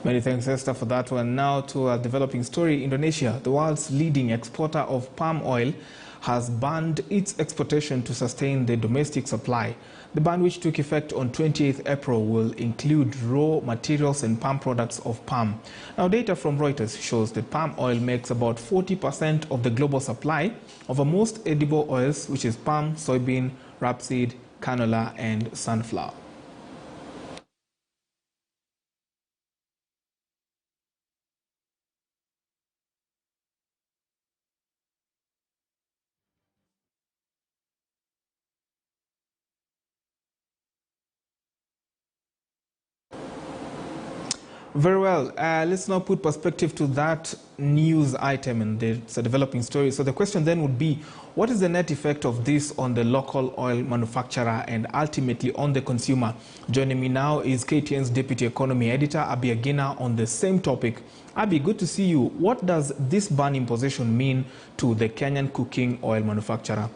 Many thanks, Esther, for that one. Now to a developing story. Indonesia, the world's leading exporter of palm oil, has banned its exportation to sustain the domestic supply. The ban, which took effect on 28th April, will include raw materials and palm products of palm. Now, data from Reuters shows that palm oil makes about 40% of the global supply of most edible oils, which is palm, soybean, rapeseed, canola, and sunflower. Very well. Let's now put perspective to that news item, and it's a developing story. So the question then would be, what is the net effect of this on the local oil manufacturer and ultimately on the consumer? Joining me now is KTN's Deputy Economy Editor, Agina, on the same topic. Abi, good to see you. What does this ban imposition mean to the Kenyan cooking oil manufacturer?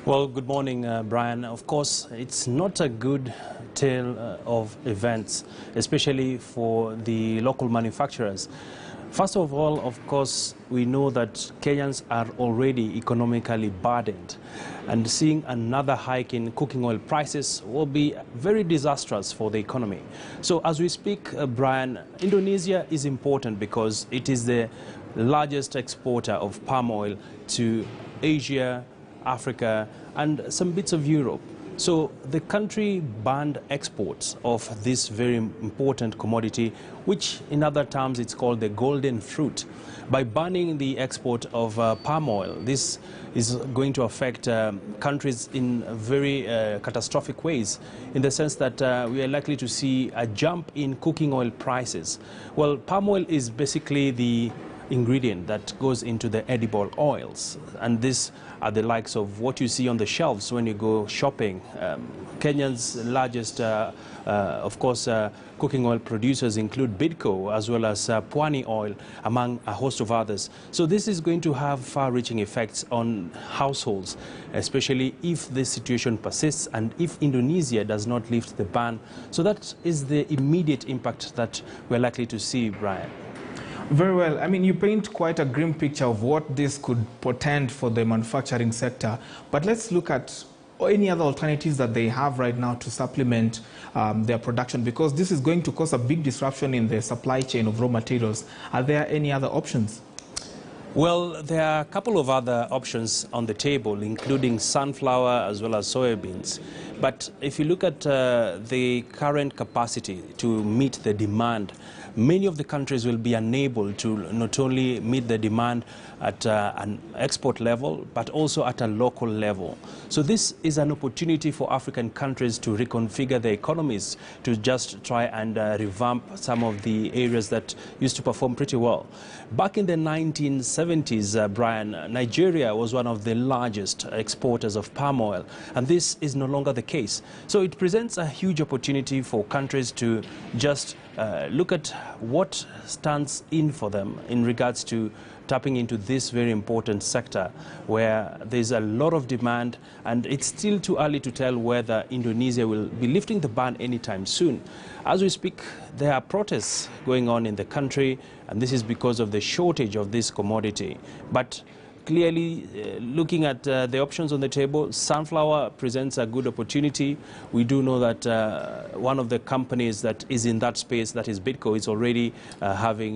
Well, good morning, Brian. Of course, it's not a good tale of events, especially for the local manufacturers. First of all, of course, we know that Kenyans are already economically burdened, and seeing another hike in cooking oil prices will be very disastrous for the economy. So as we speak, Brian, Indonesia is important because it is the largest exporter of palm oil to Asia, Africa, and some bits of Europe. So the country banned exports of this very important commodity, which in other terms it's called the golden fruit. By banning the export of palm oil, this is going to affect countries in very catastrophic ways, in the sense that we are likely to see a jump in cooking oil prices. Well, palm oil is basically the ingredient that goes into the edible oils, and these are the likes of what you see on the shelves when you go shopping. Kenya's largest, of course, cooking oil producers include Bidco as well as Pwani oil, among a host of others. So this is going to have far-reaching effects on households, especially if this situation persists and if Indonesia does not lift the ban. So that is the immediate impact that we're likely to see, Brian. Very well. I mean, you paint quite a grim picture of what this could portend for the manufacturing sector. But let's look at any other alternatives that they have right now to supplement their production, because this is going to cause a big disruption in the supply chain of raw materials. Are there any other options? Well, there are a couple of other options on the table, including sunflower as well as soybeans. But if you look at the current capacity to meet the demand, many of the countries will be unable to not only meet the demand at an export level, but also at a local level. So this is an opportunity for African countries to reconfigure their economies, to just try and revamp some of the areas that used to perform pretty well. Back in the 1970s, Brian, Nigeria was one of the largest exporters of palm oil, and this is no longer the case. So it presents a huge opportunity for countries to just look at what stands in for them in regards to tapping into this very important sector where there's a lot of demand, and it's still too early to tell whether Indonesia will be lifting the ban anytime soon. As we speak, there are protests going on in the country, and this is because of the shortage of this commodity. But clearly, looking at the options on the table, sunflower presents a good opportunity. We do know that one of the companies that is in that space, that is Bidco, is already having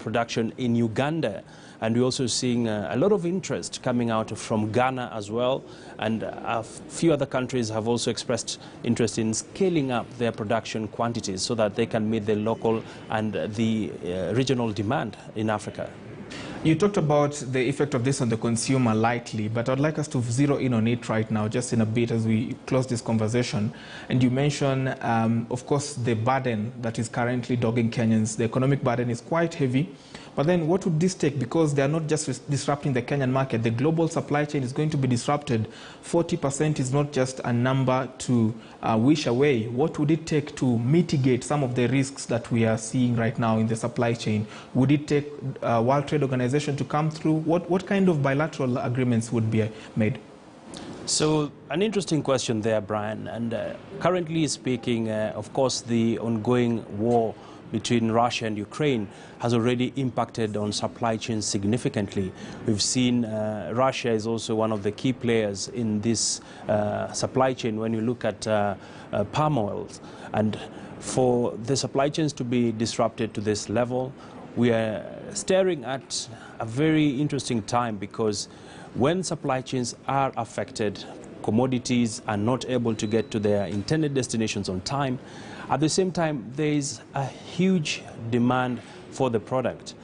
production in Uganda. And we're also seeing a lot of interest coming out from Ghana as well. And a few other countries have also expressed interest in scaling up their production quantities so that they can meet the local and the regional demand in Africa. You talked about the effect of this on the consumer lightly, but I'd like us to zero in on it right now, just in a bit as we close this conversation. And you mentioned, of course, the burden that is currently dogging Kenyans. The economic burden is quite heavy. But then what would this take? Because they are not just disrupting the Kenyan market. The global supply chain is going to be disrupted. 40% is not just a number to wish away. What would it take to mitigate some of the risks that we are seeing right now in the supply chain? Would it take World Trade Organization to come through? What kind of bilateral agreements would be made? So an interesting question there, Brian. And currently speaking, of course, the ongoing war between Russia and Ukraine has already impacted on supply chains significantly. We've seen Russia is also one of the key players in this supply chain when you look at palm oil. And for the supply chains to be disrupted to this level, we are staring at a very interesting time, because when supply chains are affected, commodities are not able to get to their intended destinations on time. At the same time, there is a huge demand for the product.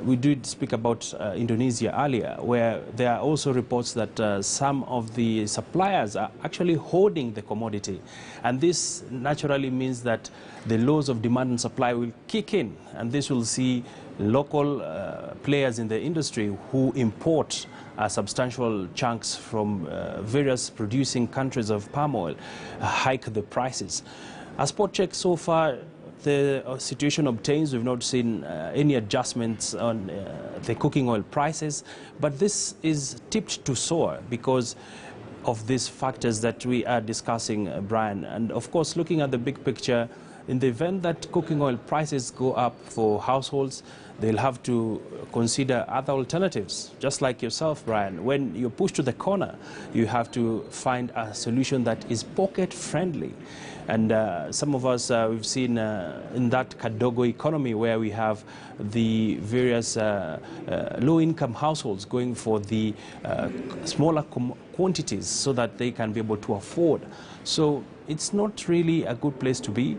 We did speak about Indonesia earlier, where there are also reports that some of the suppliers are actually hoarding the commodity. And this naturally means that the laws of demand and supply will kick in, and this will see local players in the industry who import substantial chunks from various producing countries of palm oil hike the prices. As spot check so far, the situation obtains. We've not seen any adjustments on the cooking oil prices, but this is tipped to soar because of these factors that we are discussing, Brian. And of course, looking at the big picture, in the event that cooking oil prices go up for households, they'll have to consider other alternatives. Just like yourself, Brian, when you're pushed to the corner, you have to find a solution that is pocket-friendly. And some of us, we've seen in that Kadogo economy where we have the various low-income households going for the smaller quantities so that they can be able to afford. So it's not really a good place to be.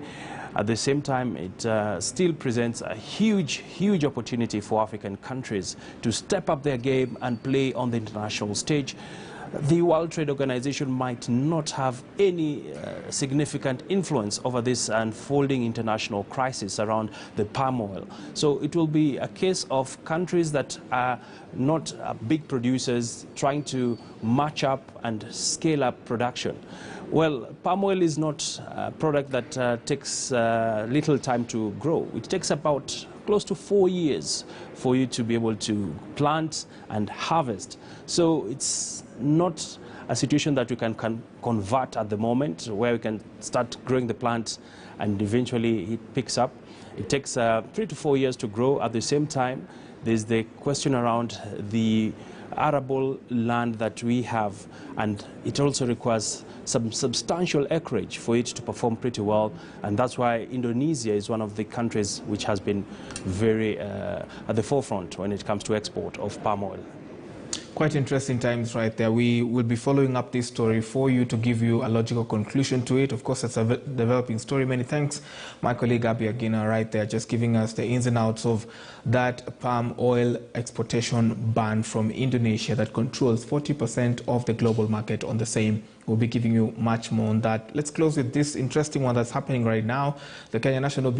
At the same time, it still presents a huge, huge opportunity for African countries to step up their game and play on the international stage. The World Trade Organization might not have any significant influence over this unfolding international crisis around the palm oil. So it will be a case of countries that are not big producers trying to match up and scale up production. Well, palm oil is not a product that takes little time to grow. It takes about close to 4 years for you to be able to plant and harvest. So it's not a situation that you can convert at the moment, where we can start growing the plant and eventually it picks up. It takes 3 to 4 years to grow. At the same time, there's the question around the arable land that we have, and it also requires some substantial acreage for it to perform pretty well, and that's why Indonesia is one of the countries which has been very at the forefront when it comes to export of palm oil. Quite interesting times right there. We will be following up this story for you to give you a logical conclusion to it. Of course, it's a developing story. Many thanks, my colleague Agina right there, just giving us the ins and outs of that palm oil exportation ban from Indonesia that controls 40% of the global market on the same. We'll be giving you much more on that. Let's close with this interesting one that's happening right now. The Kenyan National